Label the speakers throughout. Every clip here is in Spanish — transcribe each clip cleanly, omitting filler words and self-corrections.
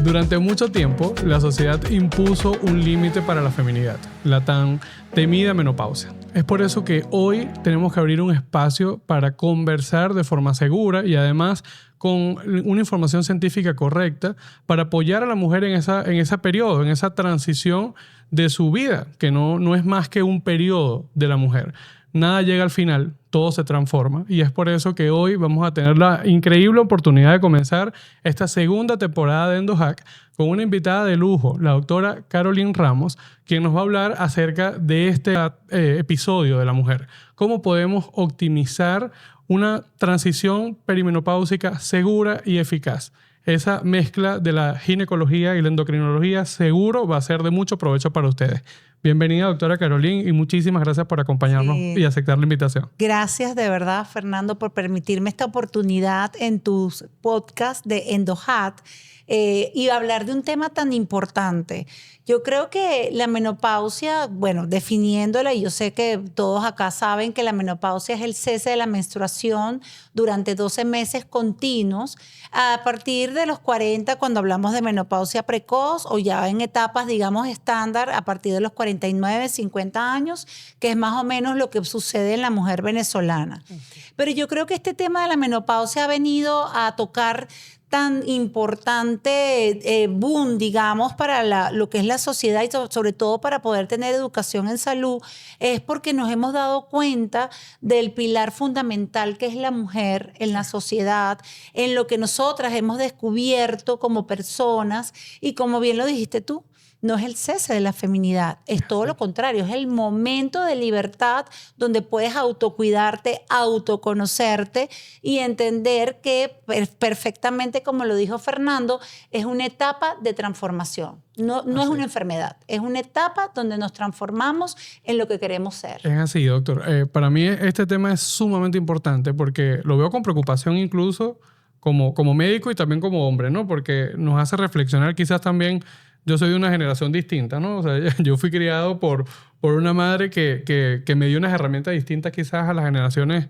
Speaker 1: Durante mucho tiempo, la sociedad impuso un límite para la feminidad, la tan temida menopausia. Es por eso que hoy tenemos que abrir un espacio para conversar de forma segura y además con una información científica correcta para apoyar a la mujer en ese periodo, en esa transición de su vida, que no es más que un periodo de la mujer. Nada llega al final, todo se transforma y es por eso que hoy vamos a tener la increíble oportunidad de comenzar esta segunda temporada de EndoHack con una invitada de lujo, la doctora Caroline Ramos, quien nos va a hablar acerca de este episodio de la mujer. Cómo podemos optimizar una transición perimenopáusica segura y eficaz. Esa mezcla de la ginecología y la endocrinología seguro va a ser de mucho provecho para ustedes. Bienvenida, doctora Caroline, y muchísimas gracias por acompañarnos y aceptar la invitación.
Speaker 2: Gracias de verdad, Fernando, por permitirme esta oportunidad en tus podcasts de EndoHack y hablar de un tema tan importante. Yo creo que la menopausia, bueno, definiéndola, y yo sé que todos acá saben que la menopausia es el cese de la menstruación durante 12 meses continuos. A partir de los 40, cuando hablamos de menopausia precoz o ya en etapas, digamos, estándar, a partir de los 49, 50 años, que es más o menos lo que sucede en la mujer venezolana. Okay. Pero yo creo que este tema de la menopausia ha venido a tocar tan importante boom, digamos, para lo que es la sociedad y sobre todo para poder tener educación en salud, es porque nos hemos dado cuenta del pilar fundamental que es la mujer en la sociedad, en lo que nosotras hemos descubierto como personas y como bien lo dijiste tú, no es el cese de la feminidad, es todo lo contrario, es el momento de libertad donde puedes autocuidarte, autoconocerte y entender que perfectamente, como lo dijo Fernando, es una etapa de transformación. No es una enfermedad, es una etapa donde nos transformamos en lo que queremos ser.
Speaker 1: Es así, doctor. Para mí este tema es sumamente importante porque lo veo con preocupación incluso como médico y también como hombre, ¿no? Porque nos hace reflexionar quizás también. Yo soy de una generación distinta, ¿no? O sea, yo fui criado por una madre que me dio unas herramientas distintas quizás a las generaciones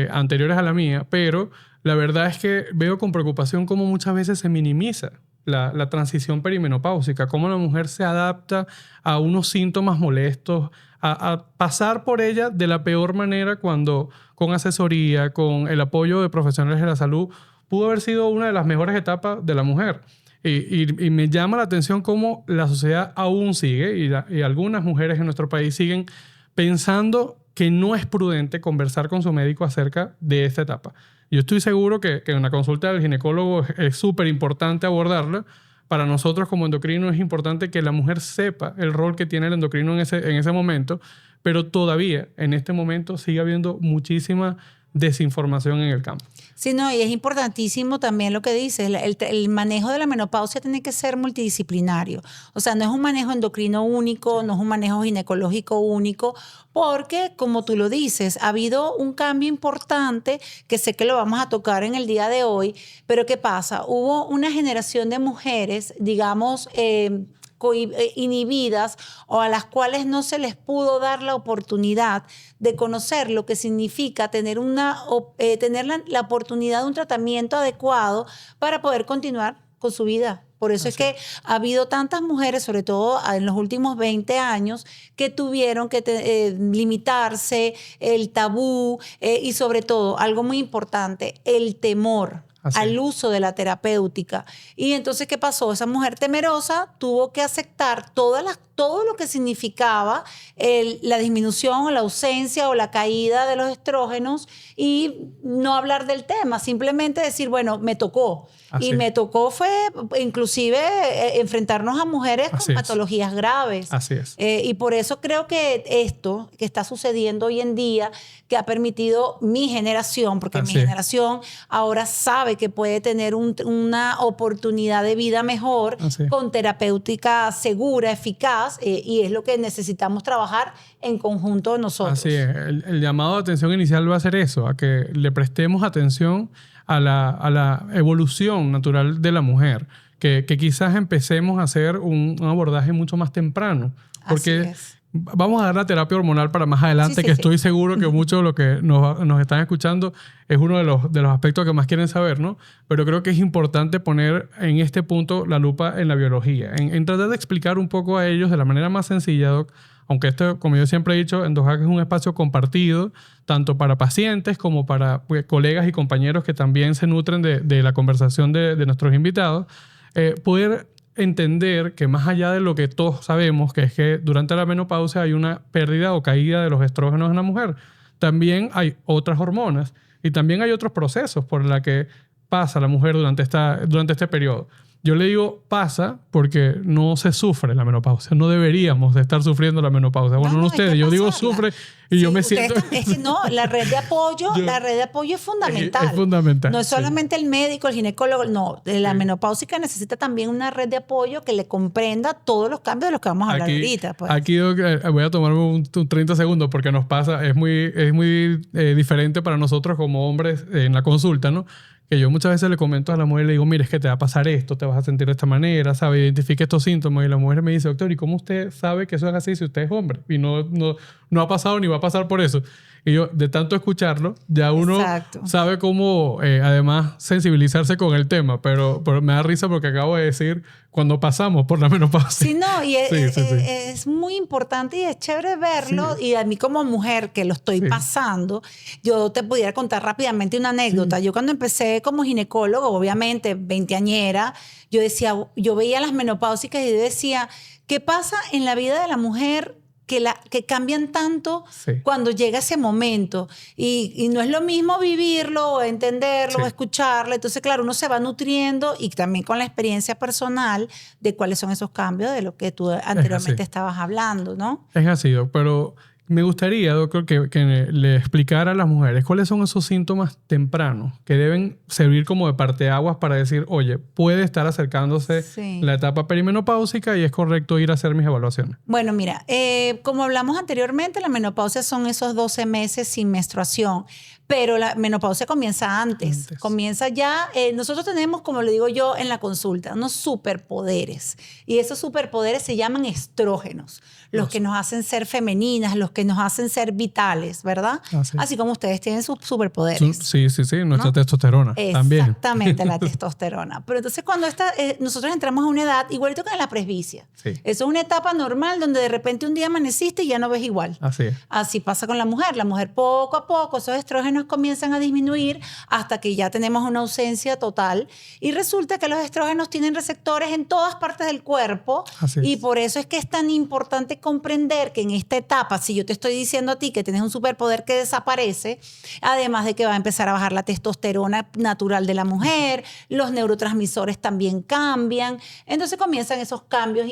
Speaker 1: anteriores a la mía, pero la verdad es que veo con preocupación cómo muchas veces se minimiza la transición perimenopáusica, cómo la mujer se adapta a unos síntomas molestos, a pasar por ella de la peor manera cuando con asesoría, con el apoyo de profesionales de la salud, pudo haber sido una de las mejores etapas de la mujer. Y me llama la atención cómo la sociedad aún sigue y algunas mujeres en nuestro país siguen pensando que no es prudente conversar con su médico acerca de esta etapa. Yo estoy seguro que en la consulta del ginecólogo es súper importante abordarla. Para nosotros como endocrino es importante que la mujer sepa el rol que tiene el endocrino en ese momento, pero todavía en este momento sigue habiendo muchísima desinformación en el campo.
Speaker 2: Sí, no, y es importantísimo también lo que dices, el manejo de la menopausia tiene que ser multidisciplinario. O sea, no es un manejo endocrino único, no es un manejo ginecológico único, porque, como tú lo dices, ha habido un cambio importante que sé que lo vamos a tocar en el día de hoy, pero ¿qué pasa? Hubo una generación de mujeres, digamos, inhibidas o a las cuales no se les pudo dar la oportunidad de conocer lo que significa tener la oportunidad de un tratamiento adecuado para poder continuar con su vida. Por eso es que ha habido tantas mujeres, sobre todo en los últimos 20 años, que tuvieron que limitarse, el tabú y sobre todo, algo muy importante, el temor al uso de la terapéutica. Y entonces, ¿qué pasó? Esa mujer temerosa tuvo que aceptar todo lo que significaba la disminución o la ausencia o la caída de los estrógenos y no hablar del tema, simplemente decir, bueno, me tocó. Y me tocó fue inclusive enfrentarnos a mujeres con patologías graves.
Speaker 1: Así es.
Speaker 2: Y por eso creo que esto que está sucediendo hoy en día, que ha permitido mi generación, porque mi generación ahora sabe que puede tener una oportunidad de vida mejor con terapéutica segura, eficaz, y es lo que necesitamos trabajar en conjunto nosotros.
Speaker 1: Así es. El llamado de atención inicial va a ser eso, a que le prestemos atención a la evolución natural de la mujer, que quizás empecemos a hacer un abordaje mucho más temprano. Porque Vamos a dar la terapia hormonal para más adelante, que estoy seguro que muchos de los que nos están escuchando es uno de los aspectos que más quieren saber, ¿no? Pero creo que es importante poner en este punto la lupa en la biología, en tratar de explicar un poco a ellos de la manera más sencilla, Doc, aunque esto, como yo siempre he dicho, EndoHack es un espacio compartido, tanto para pacientes como para colegas y compañeros que también se nutren de la conversación de nuestros invitados, poder entender que más allá de lo que todos sabemos, que es que durante la menopausia hay una pérdida o caída de los estrógenos en la mujer, también hay otras hormonas y también hay otros procesos por los que pasa la mujer durante este periodo. Yo le digo pasa porque no se sufre la menopausia. No deberíamos de estar sufriendo la menopausia. Bueno, no ustedes. Yo digo sufre y yo me siento...
Speaker 2: Es que no, la red de apoyo, la red de apoyo es fundamental.
Speaker 1: Es fundamental.
Speaker 2: No es solamente el médico, el ginecólogo. No, la menopáusica necesita también una red de apoyo que le comprenda todos los cambios de los que vamos a hablar ahorita. Pues.
Speaker 1: Aquí voy a tomarme un 30 segundos porque nos pasa, es muy diferente para nosotros como hombres en la consulta, ¿no? Que yo muchas veces le comento a la mujer, le digo, mire, es que te va a pasar esto, te vas a sentir de esta manera, ¿sabe? Identifique estos síntomas. Y la mujer me dice, doctor, ¿y cómo usted sabe que eso es así si usted es hombre? Y no ha pasado ni va a pasar por eso. Y yo, de tanto escucharlo, ya uno sabe cómo, además, sensibilizarse con el tema. Pero me da risa porque acabo de decir cuando pasamos por la menopausia.
Speaker 2: Sí, no, y es muy importante y es chévere verlo. Sí. Y a mí como mujer que lo estoy pasando, yo te pudiera contar rápidamente una anécdota. Sí. Yo cuando empecé como ginecólogo, obviamente, veinteañera, yo veía las menopáusicas y decía, ¿qué pasa en la vida de la mujer que cambian tanto cuando llega ese momento? Y no es lo mismo vivirlo o entenderlo o escucharlo. Entonces, claro, uno se va nutriendo y también con la experiencia personal de cuáles son esos cambios de lo que tú anteriormente estabas hablando, ¿no?
Speaker 1: Es así, pero me gustaría, doctor, que le explicara a las mujeres cuáles son esos síntomas tempranos que deben servir como de parteaguas para decir, oye, puede estar acercándose la etapa perimenopáusica y es correcto ir a hacer mis evaluaciones.
Speaker 2: Bueno, mira, como hablamos anteriormente, la menopausia son esos 12 meses sin menstruación, pero la menopausia comienza antes. Comienza ya, nosotros tenemos, como le digo yo en la consulta, unos superpoderes. Y esos superpoderes se llaman estrógenos, los que nos hacen ser femeninas, los que nos hacen ser vitales, ¿verdad? Así como ustedes tienen sus superpoderes.
Speaker 1: Sí, nuestra testosterona también.
Speaker 2: Exactamente, la testosterona. Pero entonces cuando nosotros entramos a una edad, igualito que en la presbicia. Eso es una etapa normal donde de repente un día amaneciste y ya no ves igual. Así pasa con la mujer. La mujer poco a poco, esos estrógenos comienzan a disminuir hasta que ya tenemos una ausencia total. Y resulta que los estrógenos tienen receptores en todas partes del cuerpo. Y por eso es que es tan importante comprender que en esta etapa, si yo te estoy diciendo a ti que tienes un superpoder que desaparece, además de que va a empezar a bajar la testosterona natural de la mujer, los neurotransmisores también cambian. Entonces comienzan esos cambios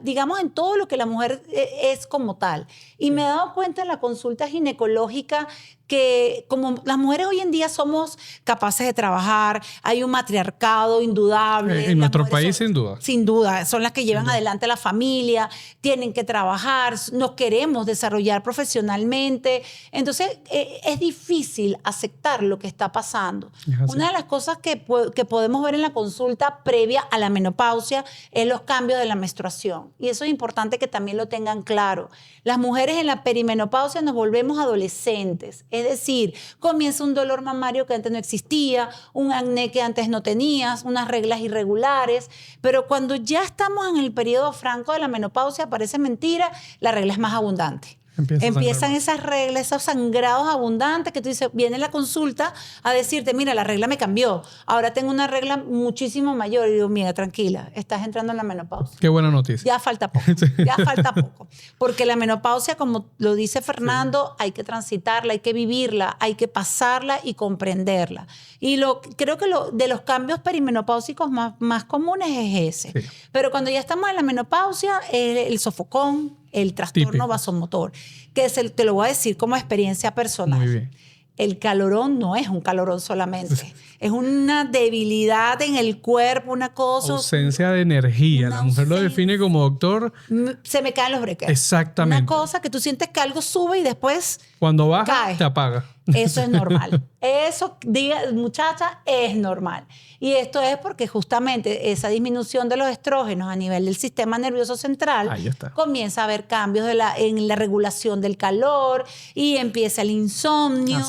Speaker 2: digamos, en todo lo que la mujer es como tal. Y me he dado cuenta en la consulta ginecológica que como las mujeres hoy en día somos capaces de trabajar, hay un matriarcado indudable.
Speaker 1: En nuestro país, sin duda.
Speaker 2: Sin duda, son las que llevan adelante la familia, tienen que trabajar, nos queremos desarrollar profesionalmente. Entonces, es difícil aceptar lo que está pasando. Una de las cosas que podemos ver en la consulta previa a la menopausia es los cambios de la menstruación. Y eso es importante que también lo tengan claro. Las mujeres en la perimenopausia nos volvemos adolescentes. Es decir, comienza un dolor mamario que antes no existía, un acné que antes no tenías, unas reglas irregulares. Pero cuando ya estamos en el periodo franco de la menopausia, parece mentira, la regla es más abundante. Empiezan esas reglas, esos sangrados abundantes que tú dices, viene la consulta a decirte, mira, la regla me cambió. Ahora tengo una regla muchísimo mayor. Y digo, mira, tranquila, estás entrando en la menopausia.
Speaker 1: Qué buena noticia.
Speaker 2: Ya falta poco, ya falta poco. Porque la menopausia, como lo dice Fernando, hay que transitarla, hay que vivirla, hay que pasarla y comprenderla. Y creo que de los cambios perimenopáusicos más comunes es ese. Pero cuando ya estamos en la menopausia, el sofocón, el trastorno vasomotor, que te lo voy a decir como experiencia personal.
Speaker 1: Muy bien.
Speaker 2: El calorón no es un calorón solamente. Es una debilidad en el cuerpo, una cosa...
Speaker 1: Ausencia de energía. La mujer lo define como, doctor...
Speaker 2: Se me caen los brequeros.
Speaker 1: Exactamente.
Speaker 2: Una cosa que tú sientes que algo sube y después
Speaker 1: cuando baja,
Speaker 2: cae.
Speaker 1: te apaga.
Speaker 2: Eso es normal. Eso, diga, muchacha, es normal. Y esto es porque justamente esa disminución de los estrógenos a nivel del sistema nervioso central comienza a haber cambios en la regulación del calor y empieza el insomnio.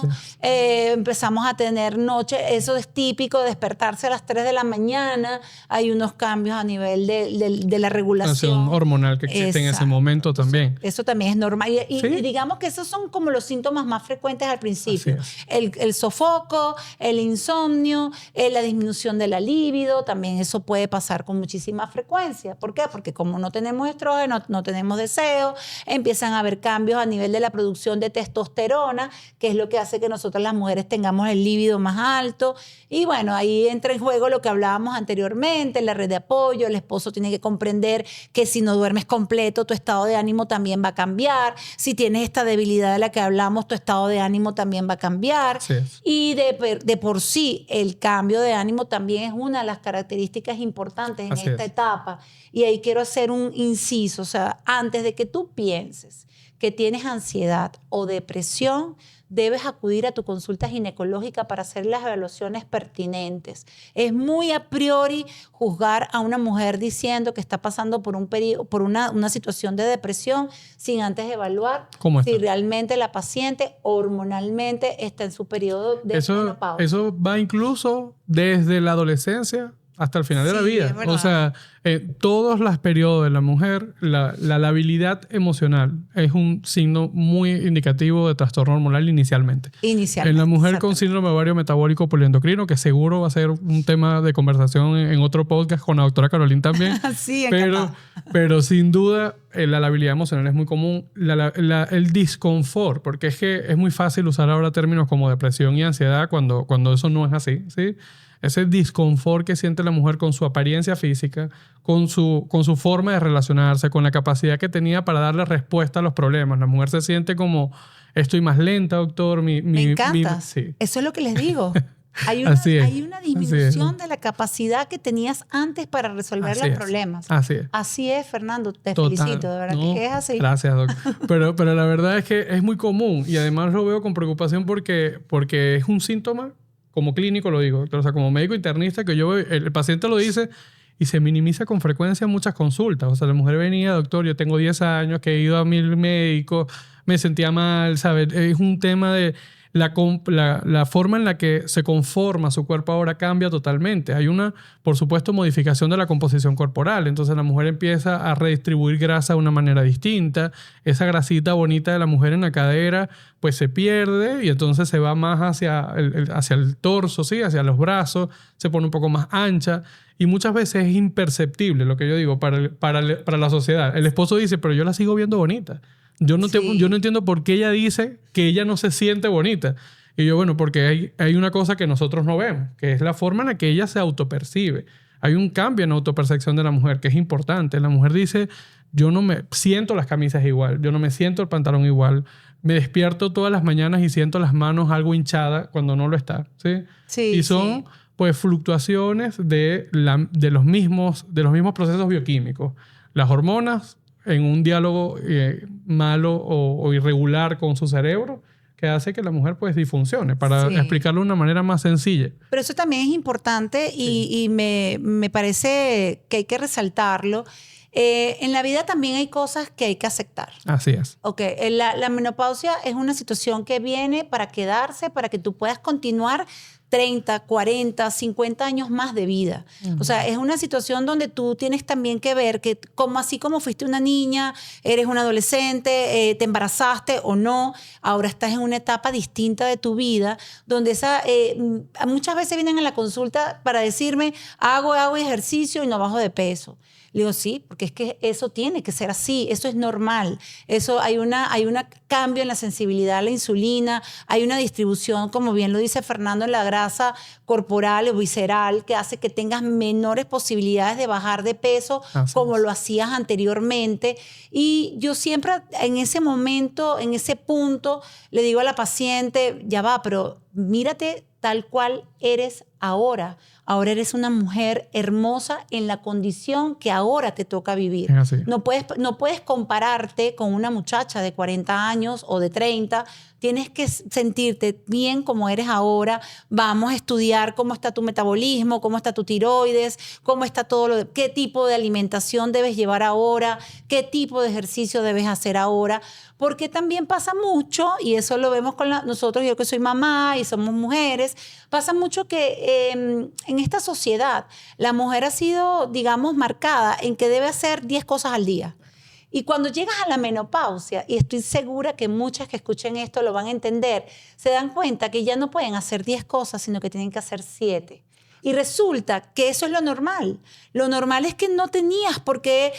Speaker 2: Empezamos a tener noches, eso es típico, despertarse a las 3 de la mañana. Hay unos cambios a nivel de la regulación
Speaker 1: hormonal que existe en ese momento también.
Speaker 2: Eso también es normal. Y digamos que esos son como los síntomas más frecuentes al principio. El sofoco, el insomnio, la disminución de la libido, también eso puede pasar con muchísima frecuencia. ¿Por qué? Porque como no tenemos estrógeno, no tenemos deseo, empiezan a haber cambios a nivel de la producción de testosterona, que es lo que hace que nosotros las mujeres tengamos el libido más alto. Y bueno, ahí entra en juego lo que hablábamos anteriormente, la red de apoyo. El esposo tiene que comprender que si no duermes completo, tu estado de ánimo también va a cambiar. Si tienes esta debilidad de la que hablamos, tu estado de ánimo también va a cambiar. Y de por sí, el cambio de ánimo también es una de las características importantes en esta etapa. Y ahí quiero hacer un inciso. O sea, antes de que tú pienses que tienes ansiedad o depresión, debes acudir a tu consulta ginecológica para hacer las evaluaciones pertinentes. Es muy a priori juzgar a una mujer diciendo que está pasando por una situación de depresión sin antes evaluar si realmente la paciente hormonalmente está en su periodo de menopausia.
Speaker 1: Eso va incluso desde la adolescencia hasta el final de la vida. O sea, todos los periodos de la mujer, la labilidad emocional es un signo muy indicativo de trastorno hormonal inicialmente. En la mujer con síndrome ovario metabólico poliendocrino, que seguro va a ser un tema de conversación en otro podcast con la doctora Carolina también.
Speaker 2: Sí,
Speaker 1: pero sin duda la labilidad emocional es muy común. El disconfort, porque es que es muy fácil usar ahora términos como depresión y ansiedad cuando eso no es así, ¿sí? Ese disconfort que siente la mujer con su apariencia física, con su forma de relacionarse, con la capacidad que tenía para darle respuesta a los problemas. La mujer se siente como, estoy más lenta, doctor.
Speaker 2: Me encanta. Eso es lo que les digo. Hay una disminución de la capacidad que tenías antes para resolver los problemas. Así es, Fernando. Te felicito, de verdad que es así.
Speaker 1: Gracias, doctor. pero la verdad es que es muy común y además lo veo con preocupación porque es un síntoma. Como clínico lo digo, o sea, como médico internista, que yo veo, el paciente lo dice y se minimiza con frecuencia en muchas consultas. O sea, la mujer venía, doctor, yo tengo 10 años, que he ido a 1000 médicos, me sentía mal, ¿sabes? Es un tema de la forma en la que se conforma su cuerpo ahora cambia totalmente. Hay una, por supuesto, modificación de la composición corporal. Entonces la mujer empieza a redistribuir grasa de una manera distinta. Esa grasita bonita de la mujer en la cadera pues se pierde y entonces se va más hacia el torso, ¿sí? Hacia los brazos, se pone un poco más ancha y muchas veces es imperceptible, lo que yo digo, para la sociedad. El esposo dice, pero yo la sigo viendo bonita. Yo no entiendo por qué ella dice que ella no se siente bonita. Y yo, bueno, porque hay una cosa que nosotros no vemos, que es la forma en la que ella se autopercibe. Hay un cambio en la autopercepción de la mujer que es importante. La mujer dice, yo no me siento las camisas igual, yo no me siento el pantalón igual. Me despierto todas las mañanas y siento las manos algo hinchadas cuando no lo está. Y son pues fluctuaciones de los mismos procesos bioquímicos. Las hormonas en un diálogo malo o irregular con su cerebro que hace que la mujer pues disfuncione, para explicarlo de una manera más sencilla.
Speaker 2: Pero eso también es importante y me parece que hay que resaltarlo. En la vida también hay cosas que hay que aceptar.
Speaker 1: Así es.
Speaker 2: La menopausia es una situación que viene para quedarse, para que tú puedas continuar 30, 40, 50 años más de vida. O sea, es una situación donde tú tienes también que ver que así como fuiste una niña, eres un adolescente, te embarazaste o no, ahora estás en una etapa distinta de tu vida, donde muchas veces vienen a la consulta para decirme, hago ejercicio y no bajo de peso. Le digo, sí, porque es que eso tiene que ser así, eso es normal. Hay un cambio en la sensibilidad a la insulina, hay una distribución, como bien lo dice Fernando, en la grasa corporal o visceral que hace que tengas menores posibilidades de bajar de peso como lo hacías anteriormente. Y yo siempre en ese momento, en ese punto, le digo a la paciente, ya va, pero mírate tal cual eres ahora. Ahora eres una mujer hermosa en la condición que ahora te toca vivir.
Speaker 1: Es así.
Speaker 2: No puedes compararte con una muchacha de 40 años o de 30. Tienes que sentirte bien como eres ahora. Vamos a estudiar cómo está tu metabolismo, cómo está tu tiroides, cómo está qué tipo de alimentación debes llevar ahora, qué tipo de ejercicio debes hacer ahora. Porque también pasa mucho, y eso lo vemos con nosotros, yo que soy mamá y somos mujeres, pasa mucho que en esta sociedad la mujer ha sido, digamos, marcada en que debe hacer 10 cosas al día. Y cuando llegas a la menopausia, y estoy segura que muchas que escuchen esto lo van a entender, se dan cuenta que ya no pueden hacer 10 cosas, sino que tienen que hacer 7. Y resulta que eso es lo normal. Lo normal es que no tenías por qué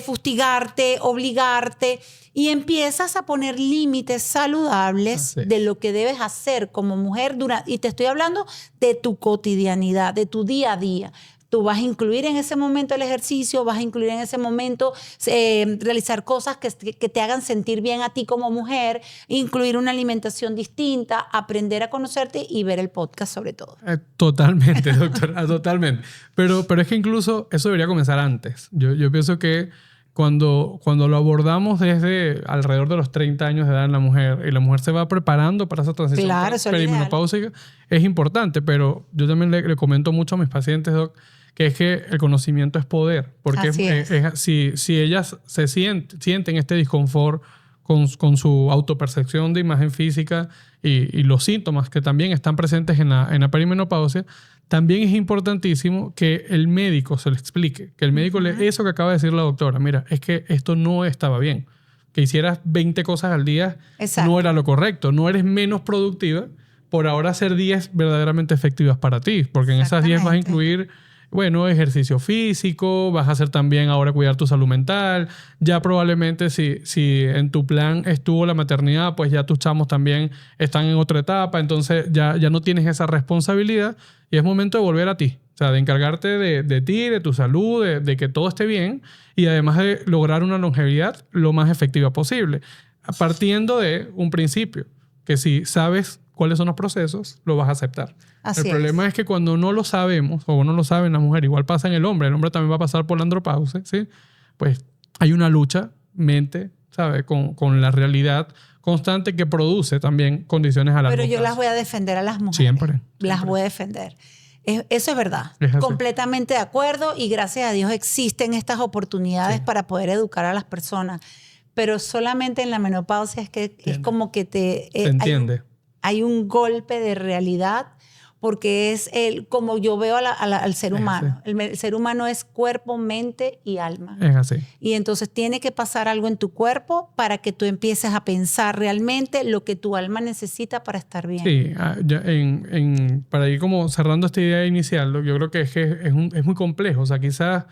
Speaker 2: fustigarte, obligarte, y empiezas a poner límites saludables de lo que debes hacer como mujer. Y te estoy hablando de tu cotidianidad, de tu día a día. Tú vas a incluir en ese momento el ejercicio, vas a incluir en ese momento realizar cosas que te hagan sentir bien a ti como mujer, incluir una alimentación distinta, aprender a conocerte y ver el podcast sobre todo.
Speaker 1: Totalmente, doctora, totalmente. Pero es que incluso eso debería comenzar antes. Yo pienso que cuando lo abordamos desde alrededor de los 30 años de edad en la mujer y la mujer se va preparando para esa transición perimenopáusica, es importante, pero yo también le comento mucho a mis pacientes, doc, que es que el conocimiento es poder. Porque si ellas se sienten este disconfort con su autopercepción de imagen física y los síntomas que también están presentes en la perimenopausia, también es importantísimo que el médico se lo explique, que el médico eso que acaba de decir la doctora, mira, es que esto no estaba bien, que hicieras 20 cosas al día no era lo correcto, no eres menos productiva por ahora hacer 10 verdaderamente efectivas para ti, porque en esas 10 vas a incluir ejercicio físico, vas a hacer también ahora cuidar tu salud mental. Ya probablemente si en tu plan estuvo la maternidad, pues ya tus chamos también están en otra etapa, entonces ya no tienes esa responsabilidad y es momento de volver a ti. O sea, de encargarte de ti, de tu salud, de que todo esté bien y además de lograr una longevidad lo más efectiva posible. Partiendo de un principio, que si sabes cuáles son los procesos, lo vas a aceptar. El problema es que cuando no lo sabemos, o no lo sabe la mujer, igual pasa en el hombre también va a pasar por la andropausia, ¿sí? Pues hay una lucha mente, ¿sabe? Con la realidad constante que produce también condiciones a largo plazo.
Speaker 2: Pero yo las voy a defender a las mujeres.
Speaker 1: Siempre.
Speaker 2: Las voy a defender. Eso es verdad. Completamente de acuerdo y gracias a Dios existen estas oportunidades para poder educar a las personas. Pero solamente en la menopausia es como que te entiende. Hay un golpe de realidad porque es como yo veo al ser humano. El ser humano es cuerpo, mente y alma.
Speaker 1: Es así.
Speaker 2: Y entonces tiene que pasar algo en tu cuerpo para que tú empieces a pensar realmente lo que tu alma necesita para estar bien.
Speaker 1: Sí, para ir como cerrando esta idea inicial, yo creo que es muy complejo. O sea, quizás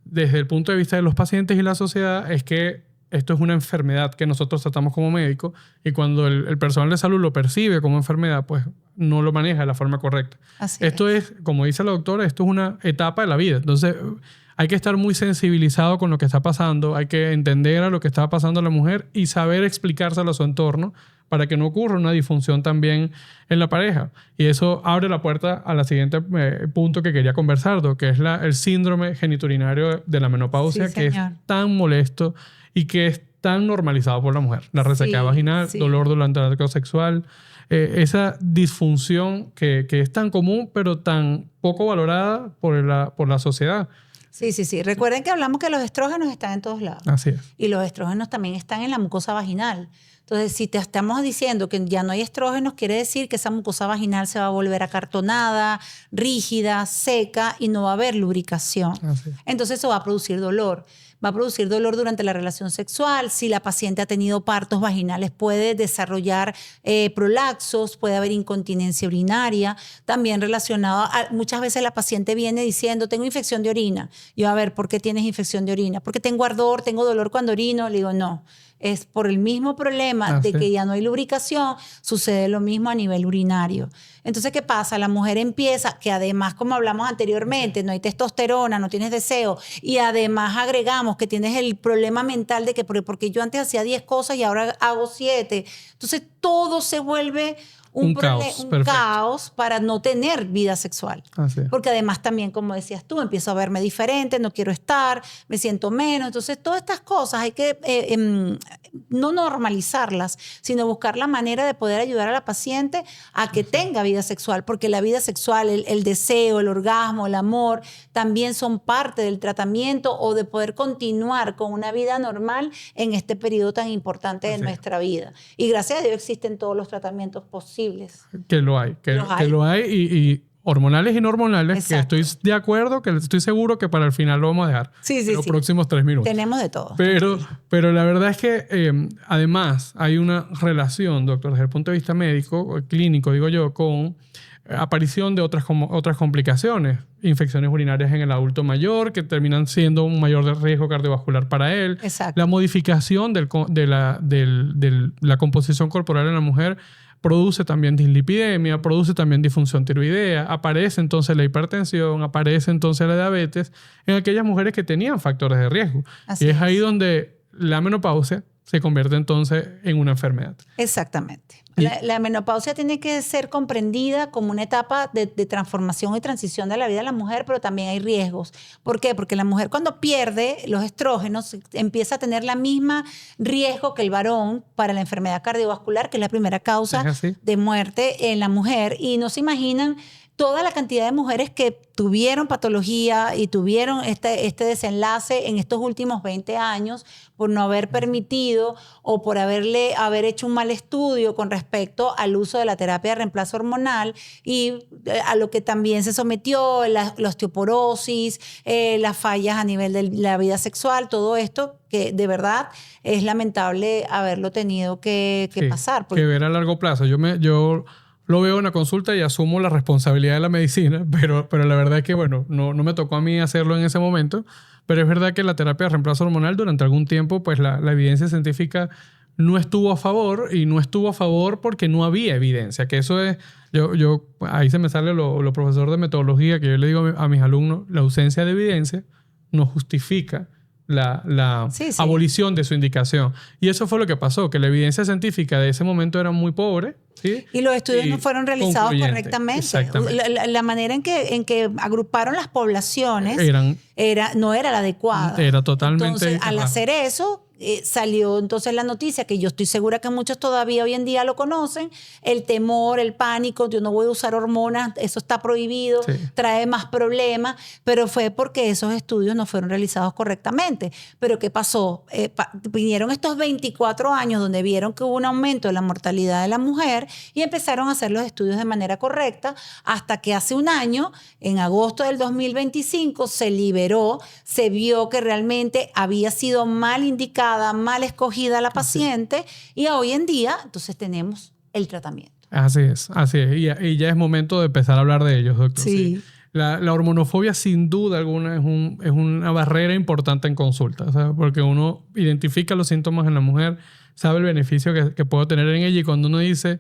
Speaker 1: desde el punto de vista de los pacientes y la sociedad es que esto es una enfermedad que nosotros tratamos como médicos y cuando el personal de salud lo percibe como enfermedad, pues no lo maneja de la forma correcta. Esto es, como dice la doctora, esto es una etapa de la vida. Entonces, hay que estar muy sensibilizado con lo que está pasando, hay que entender a lo que está pasando a la mujer y saber explicárselo a su entorno para que no ocurra una disfunción también en la pareja. Y eso abre la puerta a la siguiente punto que quería conversar, que es el síndrome geniturinario de la menopausia, que es tan molesto y que es tan normalizado por la mujer. La resequedad vaginal, dolor durante el acto sexual, esa disfunción que es tan común pero tan poco valorada por la sociedad.
Speaker 2: Sí. Recuerden que hablamos que los estrógenos están en todos lados.
Speaker 1: Así es.
Speaker 2: Y los estrógenos también están en la mucosa vaginal. Entonces, si te estamos diciendo que ya no hay estrógenos, quiere decir que esa mucosa vaginal se va a volver acartonada, rígida, seca y no va a haber lubricación. Entonces, eso va a producir dolor. Va a producir dolor durante la relación sexual. Si la paciente ha tenido partos vaginales, puede desarrollar prolaxos, puede haber incontinencia urinaria. También relacionado muchas veces la paciente viene diciendo, tengo infección de orina. Yo, a ver, ¿por qué tienes infección de orina? Porque tengo ardor, tengo dolor cuando orino. Le digo, no. Es por el mismo problema de que ya no hay lubricación, sucede lo mismo a nivel urinario. Entonces, ¿qué pasa? La mujer empieza, que además, como hablamos anteriormente, no hay testosterona, no tienes deseo, y además agregamos que tienes el problema mental de que porque yo antes hacía 10 cosas y ahora hago 7. Entonces, todo se vuelve
Speaker 1: Un caos, perfecto.
Speaker 2: caos para no tener vida sexual.
Speaker 1: Así es.
Speaker 2: Porque además también, como decías tú, empiezo a verme diferente, no quiero estar, me siento menos. Entonces, todas estas cosas hay que no normalizarlas, sino buscar la manera de poder ayudar a la paciente a que tenga vida sexual, porque la vida sexual, el deseo, el orgasmo, el amor, también son parte del tratamiento o de poder continuar con una vida normal en este periodo tan importante de nuestra vida. Y gracias a Dios existen todos los tratamientos posibles.
Speaker 1: Que lo hay. Que lo hay y hormonales y no hormonales.
Speaker 2: Exacto.
Speaker 1: Que estoy de acuerdo, que estoy seguro que para el final lo vamos a dejar.
Speaker 2: Sí,
Speaker 1: los próximos 3 minutos.
Speaker 2: Tenemos de todo.
Speaker 1: Pero la verdad es que además hay una relación, doctor, desde el punto de vista médico, clínico, digo yo, con aparición de otras complicaciones, infecciones urinarias en el adulto mayor que terminan siendo un mayor riesgo cardiovascular para él.
Speaker 2: Exacto.
Speaker 1: La modificación de la composición corporal en la mujer produce también dislipidemia, produce también disfunción tiroidea, aparece entonces la hipertensión, aparece entonces la diabetes en aquellas mujeres que tenían factores de riesgo.
Speaker 2: Así
Speaker 1: y es ahí donde la menopausia se convierte entonces en una enfermedad.
Speaker 2: Exactamente. La menopausia tiene que ser comprendida como una etapa de transformación y transición de la vida de la mujer, pero también hay riesgos. ¿Por qué? Porque la mujer cuando pierde los estrógenos empieza a tener la misma riesgo que el varón para la enfermedad cardiovascular, que es la primera causa de muerte en la mujer. Y no se imaginan toda la cantidad de mujeres que tuvieron patología y tuvieron este desenlace en estos últimos 20 años por no haber permitido o por haber hecho un mal estudio con respecto al uso de la terapia de reemplazo hormonal y a lo que también se sometió, la osteoporosis, las fallas a nivel de la vida sexual, todo esto que de verdad es lamentable haberlo tenido que pasar.
Speaker 1: Que ver a largo plazo. Yo lo veo en la consulta y asumo la responsabilidad de la medicina, pero la verdad es que, bueno, no me tocó a mí hacerlo en ese momento, pero es verdad que la terapia de reemplazo hormonal durante algún tiempo, pues la evidencia científica no estuvo a favor y no estuvo a favor porque no había evidencia, que eso es, ahí se me sale lo profesor de metodología que yo le digo a mis alumnos, la ausencia de evidencia no justifica la abolición de su indicación. Y eso fue lo que pasó, que la evidencia científica de ese momento era muy pobre. ¿Sí?
Speaker 2: Y los estudios no fueron realizados correctamente. La manera en que agruparon las poblaciones no era la adecuada.
Speaker 1: Era totalmente...
Speaker 2: Entonces, al hacer eso, salió entonces la noticia, que yo estoy segura que muchos todavía hoy en día lo conocen, el temor, el pánico, yo no voy a usar hormonas, eso está prohibido, trae más problemas, pero fue porque esos estudios no fueron realizados correctamente. Pero ¿qué pasó? Vinieron estos 24 años donde vieron que hubo un aumento de la mortalidad de la mujer y empezaron a hacer los estudios de manera correcta hasta que hace un año, en agosto del 2025, se liberó, se vio que realmente había sido mal indicada, mal escogida la paciente y hoy en día entonces tenemos el tratamiento.
Speaker 1: Así es. Y ya es momento de empezar a hablar de ellos, doctor.
Speaker 2: Sí.
Speaker 1: La hormonofobia sin duda alguna es una barrera importante en consulta, o sea, porque uno identifica los síntomas en la mujer, sabe el beneficio que puede tener en ella y cuando uno dice,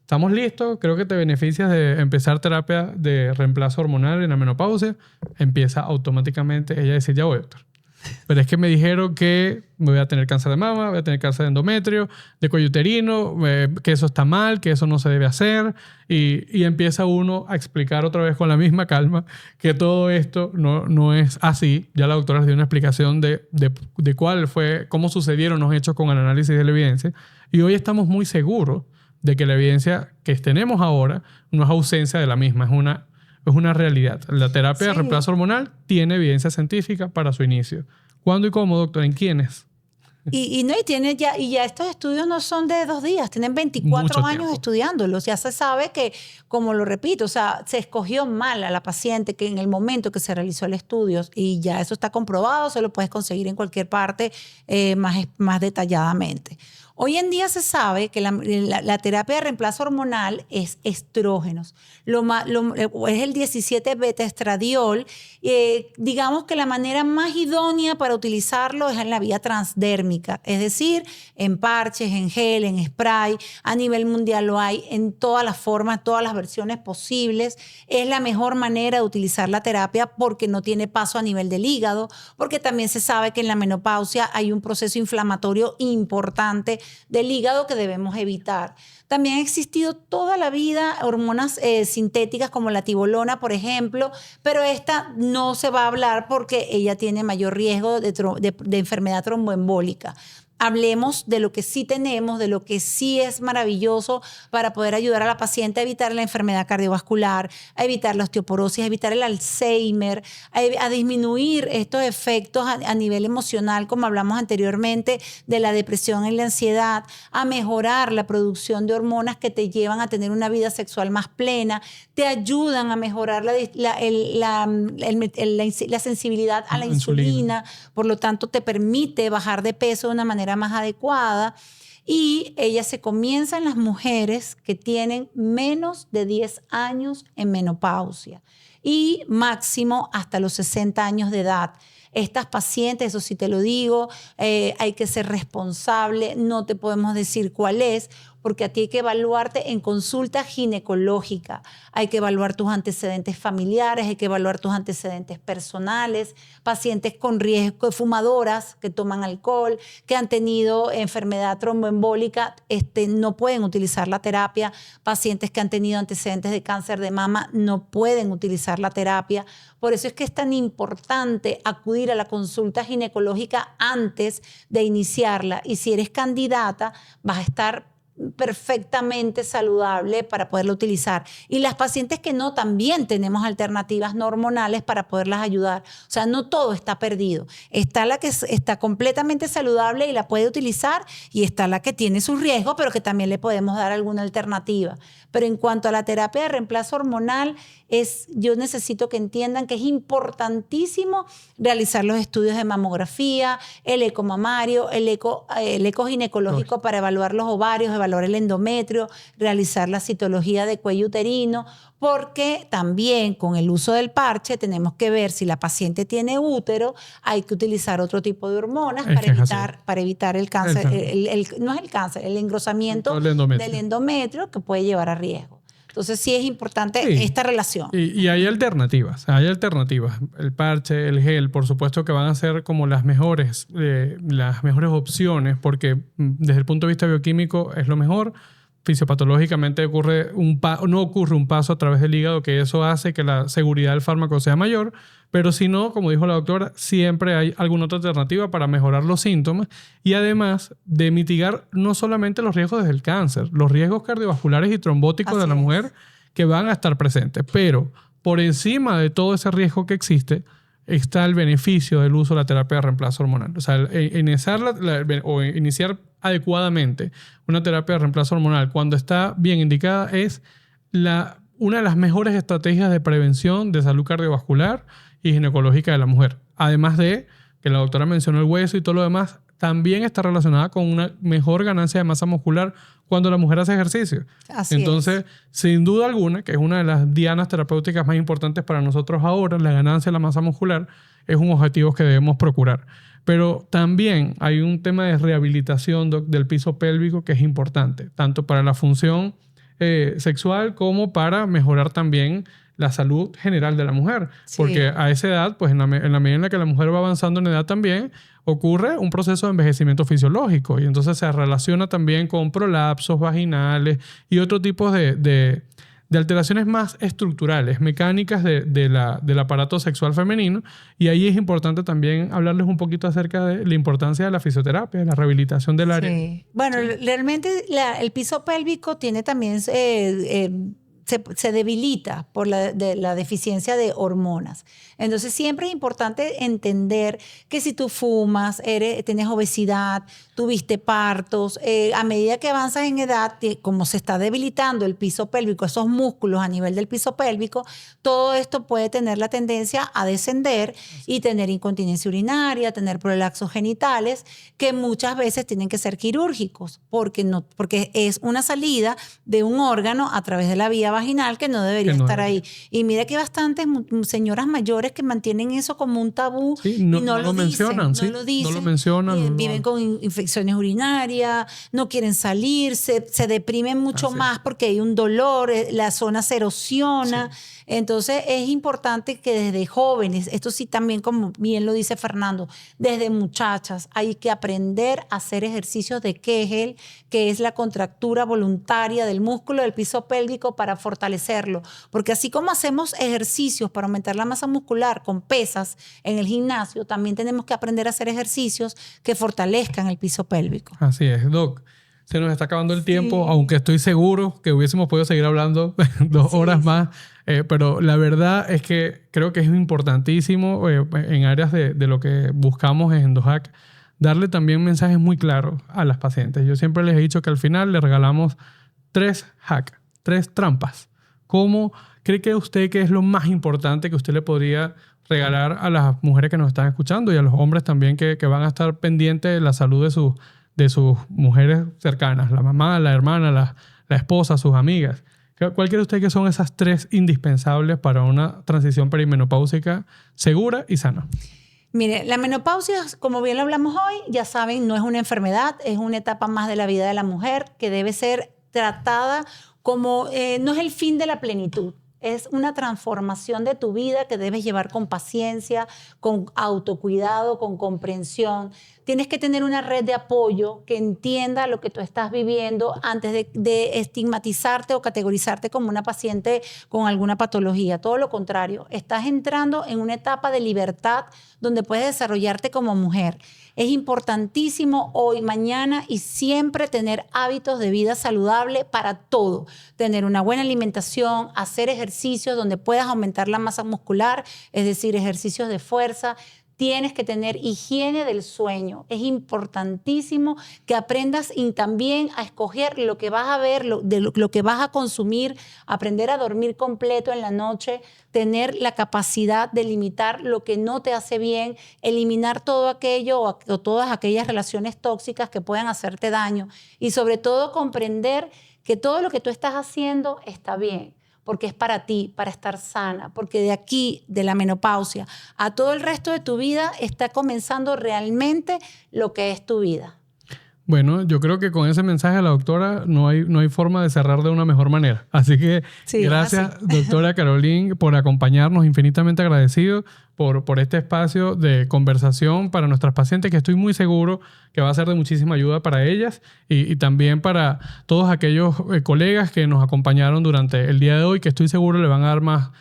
Speaker 1: estamos listos, creo que te beneficias de empezar terapia de reemplazo hormonal en la menopausia, empieza automáticamente ella a decir, ya voy, doctor. Pero es que me dijeron que voy a tener cáncer de mama, voy a tener cáncer de endometrio, de cuello uterino, que eso está mal, que eso no se debe hacer. Y empieza uno a explicar otra vez con la misma calma que todo esto no es así. Ya la doctora les dio una explicación de cuál fue, cómo sucedieron los hechos con el análisis de la evidencia. Y hoy estamos muy seguros de que la evidencia que tenemos ahora no es ausencia de la misma, es una realidad. La terapia de reemplazo hormonal tiene evidencia científica para su inicio. ¿Cuándo y cómo, doctor? ¿En quiénes?
Speaker 2: Y ya estos estudios no son de 2 días, tienen 24 años estudiándolos. Ya se sabe que, como lo repito, o sea, se escogió mal a la paciente que en el momento que se realizó el estudio y ya eso está comprobado, se lo puedes conseguir en cualquier parte más detalladamente. Hoy en día se sabe que la terapia de reemplazo hormonal es estrógenos. Es el 17-beta-estradiol. Digamos que la manera más idónea para utilizarlo es en la vía transdérmica, es decir, en parches, en gel, en spray. A nivel mundial lo hay en todas las formas, todas las versiones posibles. Es la mejor manera de utilizar la terapia porque no tiene paso a nivel del hígado, porque también se sabe que en la menopausia hay un proceso inflamatorio importante del hígado que debemos evitar. También ha existido toda la vida hormonas sintéticas como la tibolona, por ejemplo, pero esta no se va a hablar porque ella tiene mayor riesgo de enfermedad tromboembólica. Hablemos de lo que sí tenemos, de lo que sí es maravilloso para poder ayudar a la paciente a evitar la enfermedad cardiovascular, a evitar la osteoporosis, a evitar el Alzheimer, a disminuir estos efectos a nivel emocional, como hablamos anteriormente, de la depresión y la ansiedad, a mejorar la producción de hormonas que te llevan a tener una vida sexual más plena, te ayudan a mejorar la sensibilidad a la insulina, por lo tanto te permite bajar de peso de una manera más adecuada, y ella se comienza en las mujeres que tienen menos de 10 años en menopausia y máximo hasta los 60 años de edad. Estas pacientes, eso sí te lo digo, hay que ser responsable, no te podemos decir cuál es, porque a ti hay que evaluarte en consulta ginecológica, hay que evaluar tus antecedentes familiares, hay que evaluar tus antecedentes personales, pacientes con riesgo, fumadoras que toman alcohol, que han tenido enfermedad tromboembólica, no pueden utilizar la terapia, pacientes que han tenido antecedentes de cáncer de mama no pueden utilizar la terapia. Por eso es que es tan importante acudir a la consulta ginecológica antes de iniciarla, y si eres candidata vas a estar perfectamente saludable para poderla utilizar. Y las pacientes que no, también tenemos alternativas no hormonales para poderlas ayudar. O sea, no todo está perdido. Está la que está completamente saludable y la puede utilizar, y está la que tiene sus riesgos, pero que también le podemos dar alguna alternativa. Pero en cuanto a la terapia de reemplazo hormonal, yo necesito que entiendan que es importantísimo realizar los estudios de mamografía, el eco mamario, el eco ginecológico para evaluar los ovarios, evaluar el endometrio, realizar la citología de cuello uterino, porque también con el uso del parche tenemos que ver si la paciente tiene útero, hay que utilizar otro tipo de hormonas para evitar el cáncer, no es el cáncer, el engrosamiento del endometrio que puede llevar a riesgo. Entonces sí es importante esta relación.
Speaker 1: Y hay alternativas, El parche, el gel, por supuesto que van a ser como las mejores opciones, porque desde el punto de vista bioquímico es lo mejor. Fisiopatológicamente no ocurre un paso a través del hígado, que eso hace que la seguridad del fármaco sea mayor, pero si no, como dijo la doctora, siempre hay alguna otra alternativa para mejorar los síntomas y además de mitigar no solamente los riesgos del cáncer, los riesgos cardiovasculares y trombóticos de la mujer que van a estar presentes, pero por encima de todo ese riesgo que existe está el beneficio del uso de la terapia de reemplazo hormonal. O sea, iniciar adecuadamente una terapia de reemplazo hormonal cuando está bien indicada es una de las mejores estrategias de prevención de salud cardiovascular y ginecológica de la mujer. Además de que la doctora mencionó el hueso y todo lo demás, también está relacionada con una mejor ganancia de masa muscular cuando la mujer hace ejercicio. Entonces, sin duda alguna, que es una de las dianas terapéuticas más importantes para nosotros ahora, la ganancia de la masa muscular es un objetivo que debemos procurar. Pero también hay un tema de rehabilitación del piso pélvico que es importante, tanto para la función sexual como para mejorar también la salud general de la mujer. Porque a esa edad, pues en la medida en la que la mujer va avanzando en edad también, ocurre un proceso de envejecimiento fisiológico y entonces se relaciona también con prolapsos vaginales y otro tipo de alteraciones más estructurales, mecánicas del aparato sexual femenino, y ahí es importante también hablarles un poquito acerca de la importancia de la fisioterapia, de la rehabilitación del área.
Speaker 2: Bueno, realmente el piso pélvico tiene también se debilita por la deficiencia de hormonas. Entonces siempre es importante entender que si tú fumas, tienes obesidad, tuviste partos, a medida que avanzas en edad, como se está debilitando el piso pélvico, esos músculos a nivel del piso pélvico, todo esto puede tener la tendencia a descender y tener incontinencia urinaria, tener prolapsos genitales, que muchas veces tienen que ser quirúrgicos, porque es una salida de un órgano a través de la vía vaginal que no debería estar ahí. Y mira que hay bastantes señoras mayores que mantienen eso como un tabú y no lo mencionan.
Speaker 1: No lo mencionan.
Speaker 2: Viven con infecciones urinarias, no quieren salir, se deprimen mucho más porque hay un dolor, la zona se erosiona. Sí. Entonces es importante que desde jóvenes, esto sí también como bien lo dice Fernando, desde muchachas hay que aprender a hacer ejercicios de Kegel, que es la contractura voluntaria del músculo del piso pélvico para fortalecerlo. Porque así como hacemos ejercicios para aumentar la masa muscular con pesas en el gimnasio, también tenemos que aprender a hacer ejercicios que fortalezcan el piso pélvico.
Speaker 1: Así es, Doc. Se nos está acabando el tiempo, aunque estoy seguro que hubiésemos podido seguir hablando 2 horas más. Pero la verdad es que creo que es importantísimo en áreas de lo que buscamos en EndoHack darle también mensajes muy claros a las pacientes. Yo siempre les he dicho que al final le regalamos 3 hacks, 3 trampas. ¿Cómo cree que usted que es lo más importante que usted le podría regalar a las mujeres que nos están escuchando y a los hombres también que van a estar pendientes de la salud de sus mujeres cercanas, la mamá, la hermana, la esposa, sus amigas? ¿Cuál cree usted que son esas 3 indispensables para una transición perimenopáusica segura y sana?
Speaker 2: Mire, la menopausia, como bien lo hablamos hoy, ya saben, no es una enfermedad, es una etapa más de la vida de la mujer que debe ser tratada como, no es el fin de la plenitud. Es una transformación de tu vida que debes llevar con paciencia, con autocuidado, con comprensión. Tienes que tener una red de apoyo que entienda lo que tú estás viviendo antes de estigmatizarte o categorizarte como una paciente con alguna patología. Todo lo contrario, estás entrando en una etapa de libertad donde puedes desarrollarte como mujer. Es importantísimo hoy, mañana y siempre tener hábitos de vida saludable para todo. Tener una buena alimentación, hacer ejercicios donde puedas aumentar la masa muscular, es decir, ejercicios de fuerza. Tienes que tener higiene del sueño. Es importantísimo que aprendas y también a escoger lo que vas a ver, lo que vas a consumir, aprender a dormir completo en la noche, tener la capacidad de limitar lo que no te hace bien, eliminar todo aquello o todas aquellas relaciones tóxicas que puedan hacerte daño y sobre todo comprender que todo lo que tú estás haciendo está bien. Porque es para ti, para estar sana, porque de aquí, de la menopausia, a todo el resto de tu vida está comenzando realmente lo que es tu vida.
Speaker 1: Bueno, yo creo que con ese mensaje a la doctora no hay forma de cerrar de una mejor manera. Así que gracias, doctora Caroline, por acompañarnos. Infinitamente agradecido por este espacio de conversación para nuestras pacientes, que estoy muy seguro que va a ser de muchísima ayuda para ellas y también para todos aquellos colegas que nos acompañaron durante el día de hoy, que estoy seguro le van a dar más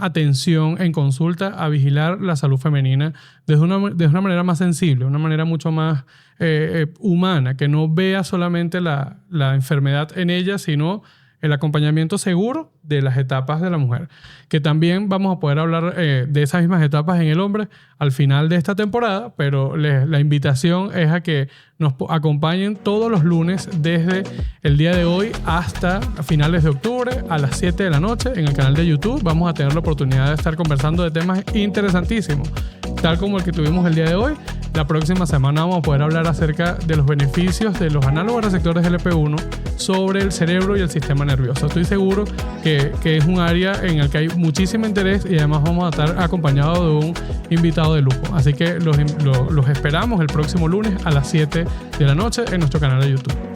Speaker 1: atención en consulta a vigilar la salud femenina de una manera más sensible, una manera mucho más humana, que no vea solamente la enfermedad en ella, sino el acompañamiento seguro de las etapas de la mujer. Que también vamos a poder hablar de esas mismas etapas en el hombre al final de esta temporada, pero la invitación es a que nos acompañen todos los lunes desde el día de hoy hasta finales de octubre a las 7 de la noche en el canal de YouTube. Vamos a tener la oportunidad de estar conversando de temas interesantísimos, tal como el que tuvimos el día de hoy. La próxima semana vamos a poder hablar acerca de los beneficios de los análogos receptores GLP-1 sobre el cerebro y el sistema nervioso. Estoy seguro que es un área en el que hay muchísimo interés y además vamos a estar acompañados de un invitado de lujo. Así que los esperamos el próximo lunes a las 7 de la noche en nuestro canal de YouTube.